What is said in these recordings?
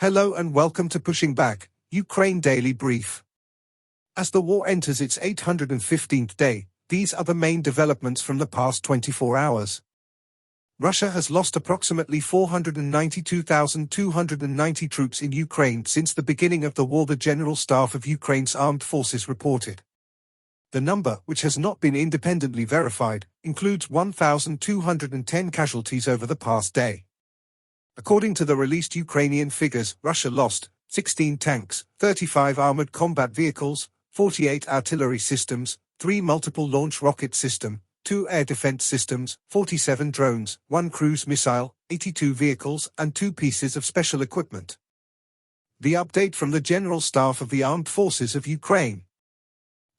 Hello and welcome to Pushing Back, Ukraine Daily Brief. As the war enters its 815th day, these are the main developments from the past 24 hours. Russia has lost approximately 492,290 troops in Ukraine since the beginning of the war, the General Staff of Ukraine's armed forces reported. The number, which has not been independently verified, includes 1,210 casualties over the past day. According to the released Ukrainian figures, Russia lost 16 tanks, 35 armored combat vehicles, 48 artillery systems, 3 multiple launch rocket system, 2 air defense systems, 47 drones, 1 cruise missile, 82 vehicles, and 2 pieces of special equipment. The update from the General Staff of the Armed Forces of Ukraine.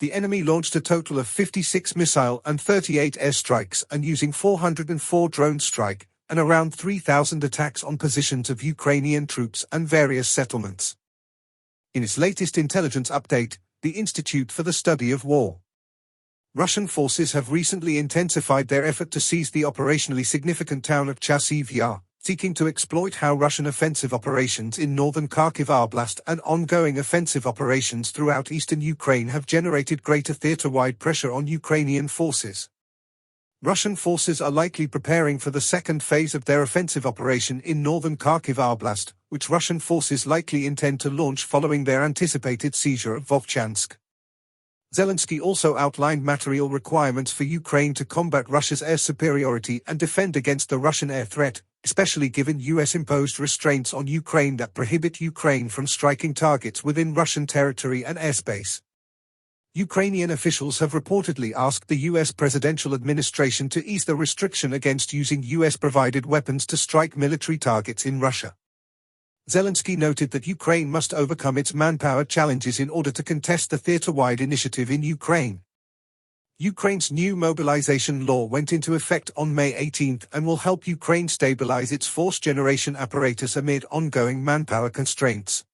The enemy launched a total of 56 missile and 38 airstrikes and using 404 drone strike, and around 3,000 attacks on positions of Ukrainian troops and various settlements. In its latest intelligence update, the Institute for the Study of War. Russian forces have recently intensified their effort to seize the operationally significant town of Chasiv Yar, seeking to exploit how Russian offensive operations in northern Kharkiv Oblast and ongoing offensive operations throughout eastern Ukraine have generated greater theater-wide pressure on Ukrainian forces. Russian forces are likely preparing for the second phase of their offensive operation in northern Kharkiv Oblast, which Russian forces likely intend to launch following their anticipated seizure of Vovchansk. Zelensky also outlined material requirements for Ukraine to combat Russia's air superiority and defend against the Russian air threat, especially given US-imposed restraints on Ukraine that prohibit Ukraine from striking targets within Russian territory and airspace. Ukrainian officials have reportedly asked the US presidential administration to ease the restriction against using US-provided weapons to strike military targets in Russia. Zelensky noted that Ukraine must overcome its manpower challenges in order to contest the theater-wide initiative in Ukraine. Ukraine's new mobilization law went into effect on May 18 and will help Ukraine stabilize its force generation apparatus amid ongoing manpower constraints.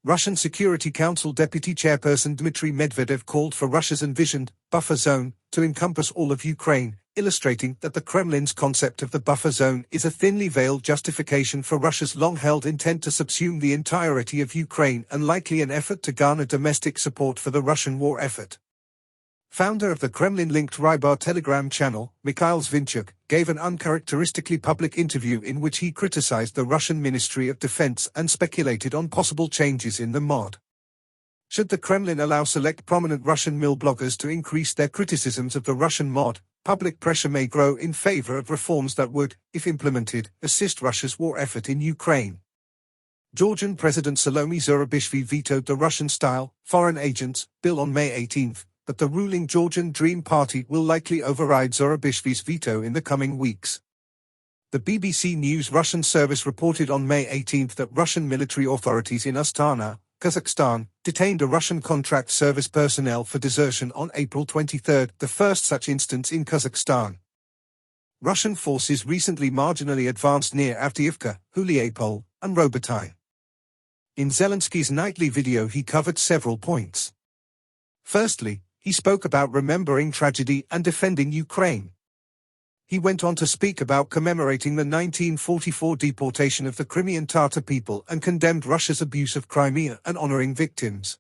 Russian Security Council Deputy Chairperson Dmitry Medvedev called for Russia's envisioned buffer zone to encompass all of Ukraine, illustrating that the Kremlin's concept of the buffer zone is a thinly veiled justification for Russia's long-held intent to subsume the entirety of Ukraine and likely an effort to garner domestic support for the Russian war effort. Founder of the Kremlin-linked Rybar Telegram channel, Mikhail Zvinchuk, gave an uncharacteristically public interview in which he criticized the Russian Ministry of Defense and speculated on possible changes in the MOD. Should the Kremlin allow select prominent Russian mill bloggers to increase their criticisms of the Russian MOD, public pressure may grow in favor of reforms that would, if implemented, assist Russia's war effort in Ukraine. Georgian President Salome Zurabishvili vetoed the Russian-style foreign agents bill on May 18, but the ruling Georgian Dream Party will likely override Zurabishvili's veto in the coming weeks. The BBC News Russian service reported on May 18 that Russian military authorities in Astana, Kazakhstan, detained a Russian contract service personnel for desertion on April 23, the first such instance in Kazakhstan. Russian forces recently marginally advanced near Avdiivka, Huliapol, and Robotyne. In Zelensky's nightly video he covered several points. Firstly, he spoke about remembering tragedy and defending Ukraine. He went on to speak about commemorating the 1944 deportation of the Crimean Tatar people and condemned Russia's abuse of Crimea and honoring victims.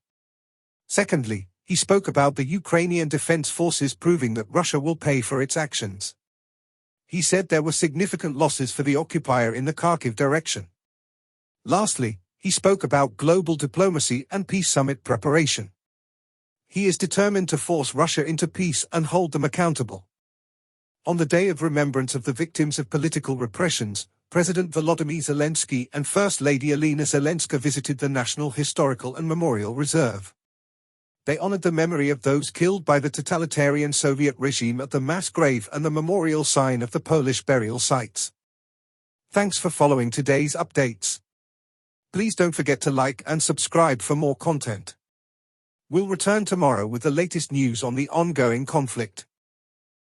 Secondly, he spoke about the Ukrainian Defense Forces proving that Russia will pay for its actions. He said there were significant losses for the occupier in the Kharkiv direction. Lastly, he spoke about global diplomacy and peace summit preparation. He is determined to force Russia into peace and hold them accountable. On the day of remembrance of the victims of political repressions, President Volodymyr Zelensky and First Lady Alina Zelenska visited the National Historical and Memorial Reserve. They honored the memory of those killed by the totalitarian Soviet regime at the mass grave and the memorial sign of the Polish burial sites. Thanks for following today's updates. Please don't forget to like and subscribe for more content. We'll return tomorrow with the latest news on the ongoing conflict.